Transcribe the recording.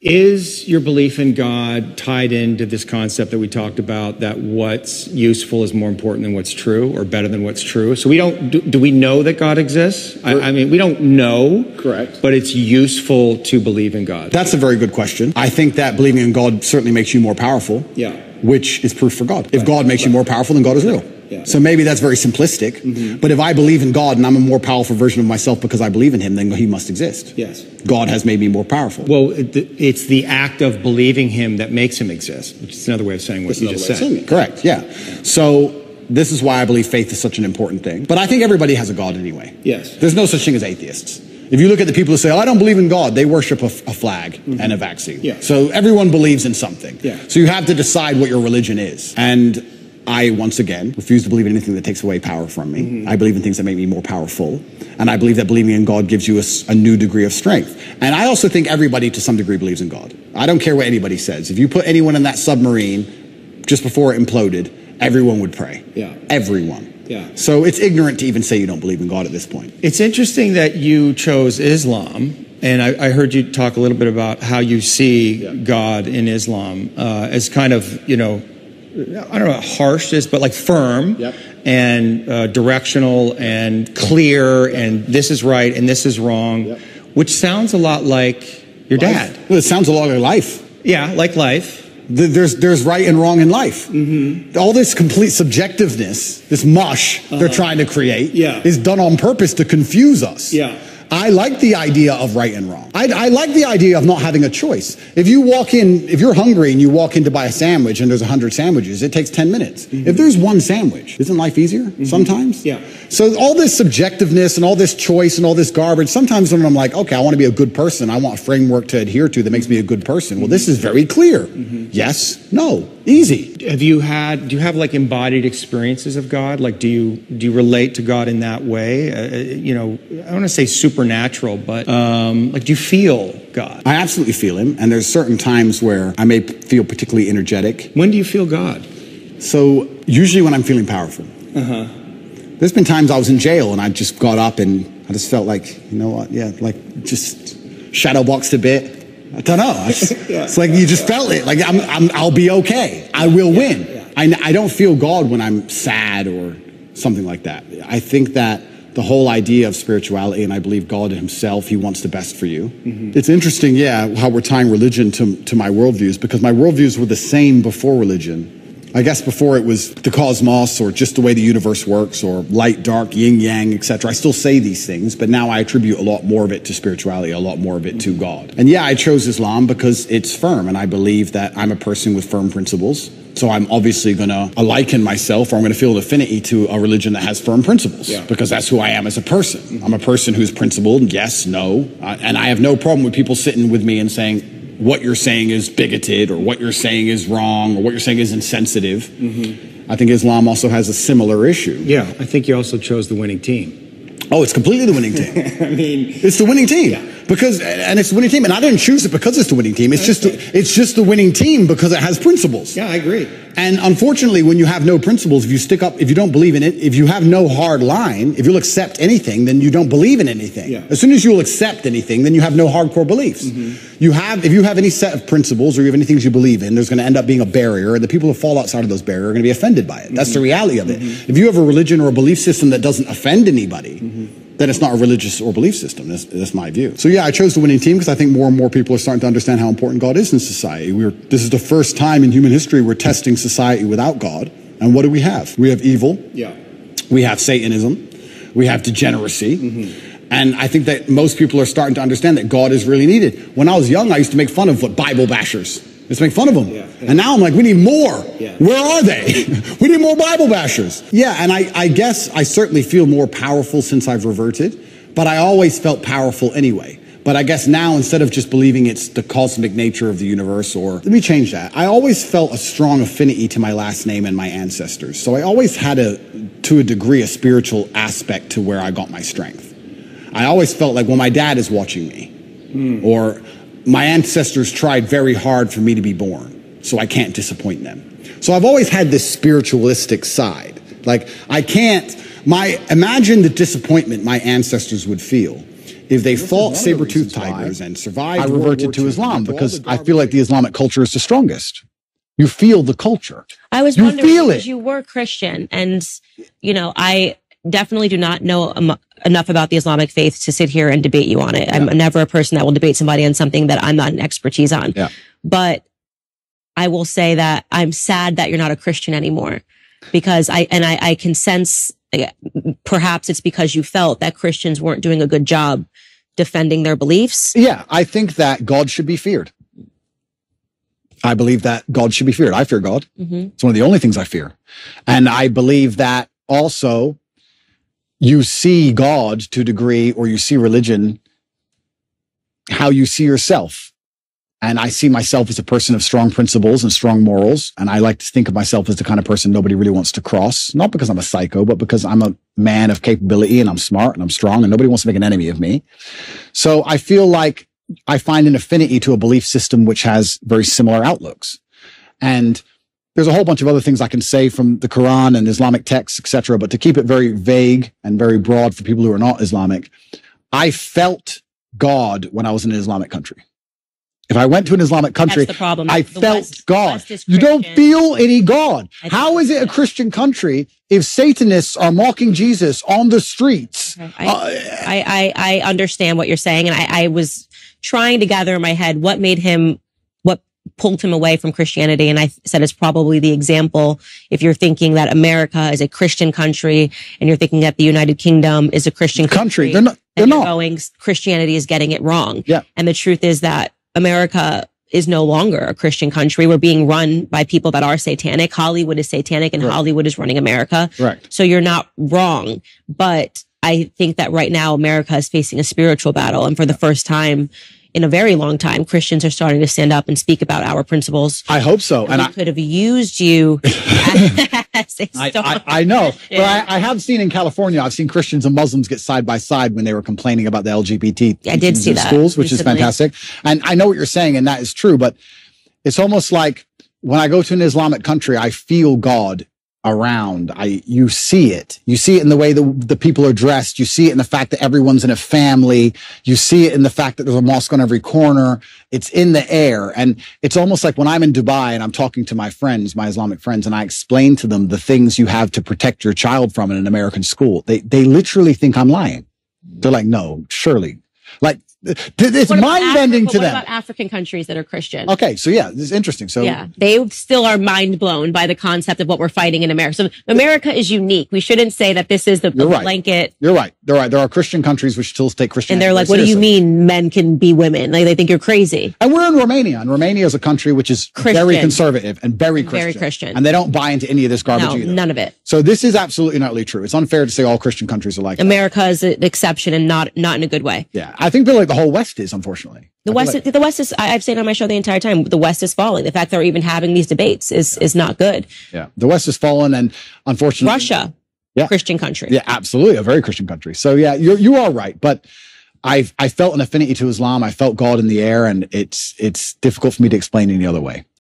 Is your belief in God tied into this concept that we talked about, that what's useful is more important than what's true, or better than what's true? So we don't, do we know that God exists? I mean, we don't know. Correct. But it's useful to believe in God. That's a very good question. I think that believing in God certainly makes you more powerful. Yeah. Which is proof for God. If God makes you more powerful, then God is real. Yeah. So maybe that's very simplistic, but if I believe in God and I'm a more powerful version of myself because I believe in him, then he must exist. Yes. God has made me more powerful. Well, it's the act of believing him that makes him exist, which is another way of saying what you just said. Correct, yeah. So this is why I believe faith is such an important thing. But I think everybody has a God anyway. Yes. There's no such thing as atheists. If you look at the people who say, oh, I don't believe in God, they worship a flag and a vaccine. Yeah. So everyone believes in something. Yeah. So you have to decide what your religion is. And I, once again, refuse to believe in anything that takes away power from me. I believe in things that make me more powerful. And I believe that believing in God gives you a new degree of strength. And I also think everybody to some degree believes in God. I don't care what anybody says. If you put anyone in that submarine just before it imploded, everyone would pray. Yeah. Everyone. Yeah. So it's ignorant to even say you don't believe in God at this point. It's interesting that you chose Islam. And I heard you talk a little bit about how you see God in Islam as kind of, you know, I don't know how harsh this, but like firm and directional and clear, and this is right and this is wrong, which sounds a lot like your dad. Well, it sounds a lot like life. Yeah, like life. There's right and wrong in life. All this complete subjectiveness, this mush they're trying to create is done on purpose to confuse us. Yeah. I like the idea of right and wrong. I like the idea of not having a choice. If you walk in, if you're hungry and you walk in to buy a sandwich and there's 100 sandwiches, it takes 10 minutes. If there's one sandwich, isn't life easier sometimes? Yeah. So all this subjectiveness and all this choice and all this garbage, sometimes when I'm like, okay, I want to be a good person, I want a framework to adhere to that makes me a good person. Well, this is very clear. Yes, no, easy. Do you have like embodied experiences of God? Like, do you relate to God in that way? You know, I don't want to say supernatural, but like, do you feel God? I absolutely feel him, and there's certain times where I may feel particularly energetic. When do you feel God? So usually when I'm feeling powerful. There's been times I was in jail and I just got up and I just felt like, you know what, like just shadow boxed a bit. I don't know. It's like you just felt it. Like I'll be okay. I will win. I don't feel God when I'm sad or something like that. I think that the whole idea of spirituality, and I believe God himself, he wants the best for you. It's interesting, how we're tying religion to my worldviews, because my worldviews were the same before religion. I guess before it was the cosmos or just the way the universe works or light, dark, yin, yang, etc. I still say these things, but now I attribute a lot more of it to spirituality, a lot more of it to God. And I chose Islam because it's firm, and I believe that I'm a person with firm principles. So I'm obviously going to liken myself, or I'm going to feel an affinity to a religion that has firm principles, because that's who I am as a person. I'm a person who's principled, yes, no, and I have no problem with people sitting with me and saying, what you're saying is bigoted, or what you're saying is wrong, or what you're saying is insensitive. I think Islam also has a similar issue. Yeah, I think you also chose the winning team. Oh, it's completely the winning team. I mean, it's the winning team. And it's the winning team, and I didn't choose it because it's the winning team. It's just the winning team because it has principles. Yeah, I agree. And unfortunately, when you have no principles, if you stick up, if you don't believe in it, if you have no hard line, if you'll accept anything, then you don't believe in anything. As soon as you'll accept anything, then you have no hardcore beliefs. If you have any set of principles, or you have any things you believe in, there's going to end up being a barrier, and the people who fall outside of those barriers are going to be offended by it. That's the reality of it. If you have a religion or a belief system that doesn't offend anybody, then it's not a religious or belief system. That's my view. So I chose the winning team because I think more and more people are starting to understand how important God is in society. This is the first time in human history we're testing society without God. And what do we have? We have evil. We have Satanism. We have degeneracy. And I think that most people are starting to understand that God is really needed. When I was young, I used to make fun of Bible bashers. Let's make fun of them. And now I'm like, we need more. Where are they? We need more Bible bashers. And I guess I certainly feel more powerful since I've reverted, but I always felt powerful anyway. But I guess now, instead of just believing it's the cosmic nature of the universe, or let me change that. I always felt a strong affinity to my last name and my ancestors. So I always had to a degree, a spiritual aspect to where I got my strength. I always felt like, well, my dad is watching me, or my ancestors tried very hard for me to be born, so I can't disappoint them. So I've always had this spiritualistic side. Like, imagine the disappointment my ancestors would feel if they fought saber-toothed tigers and survived, I reverted to Islam because I feel like the Islamic culture is the strongest. You feel the culture. I was wondering because you were Christian, and you know, I definitely do not know enough about the Islamic faith to sit here and debate you on it. Yeah. I'm never a person that will debate somebody on something that I'm not an expertise on. Yeah. But I will say that I'm sad that you're not a Christian anymore, because I can sense perhaps it's because you felt that Christians weren't doing a good job defending their beliefs. Yeah, I think that God should be feared. I believe that God should be feared. I fear God. It's one of the only things I fear. And I believe that also you see God to a degree, or you see religion, how you see yourself. And I see myself as a person of strong principles and strong morals. And I like to think of myself as the kind of person nobody really wants to cross, not because I'm a psycho, but because I'm a man of capability and I'm smart and I'm strong and nobody wants to make an enemy of me. So I feel like I find an affinity to a belief system which has very similar outlooks. And there's a whole bunch of other things I can say from the Quran and Islamic texts, etc. But to keep it very vague and very broad for people who are not Islamic, I felt God when I was in an Islamic country. If I went to an Islamic country, that's the problem. I felt God. You don't feel any God. How is it a Christian country if Satanists are mocking Jesus on the streets? Okay. I understand what you're saying. And I was trying to gather in my head what pulled him away from Christianity. And I said it's probably the example. If you're thinking that America is a Christian country and you're thinking that the United Kingdom is a Christian country, they're not. Going, Christianity is getting it wrong. Yeah. And the truth is that America is no longer a Christian country. We're being run by people that are satanic. Hollywood is satanic, and Hollywood is running America. Right. So you're not wrong. But I think that right now America is facing a spiritual battle. And for the first time in a very long time, Christians are starting to stand up and speak about our principles. I hope so. And I could have used you as a I know. But I have seen in California, I've seen Christians and Muslims get side by side when they were complaining about the LGBT I did see that schools, which is fantastic. And I know what you're saying, and that is true. But it's almost like when I go to an Islamic country, I feel God around. You see it. You see it in the way the people are dressed. You see it in the fact that everyone's in a family. You see it in the fact that there's a mosque on every corner. It's in the air. And it's almost like when I'm in Dubai and I'm talking to my friends, my Islamic friends, and I explain to them the things you have to protect your child from in an American school. They literally think I'm lying. They're like, no, surely. Like, it's mind-bending to them. What about African countries that are Christian? Okay, so yeah, this is interesting. So yeah, they still are mind-blown by the concept of what we're fighting in America. So America is unique. We shouldn't say that this is the blanket. You're right. They're right. There are Christian countries which still take Christianity. And they're like, what do you mean men can be women? Like, they think you're crazy. And we're in Romania, and Romania is a country which is very conservative and very Christian. Very Christian. And they don't buy into any of this garbage either. None of it. So this is absolutely not really true. It's unfair to say all Christian countries are like that. America is an exception, and not in a good way. Yeah, I think like the whole West is, unfortunately. The West is, I've said on my show the entire time, the West is falling. The fact they're even having these debates is not good. Yeah. The West has fallen, and unfortunately. Russia, Christian country. Yeah, absolutely. A very Christian country. So yeah, you are right. But I felt an affinity to Islam. I felt God in the air, and it's difficult for me to explain any other way.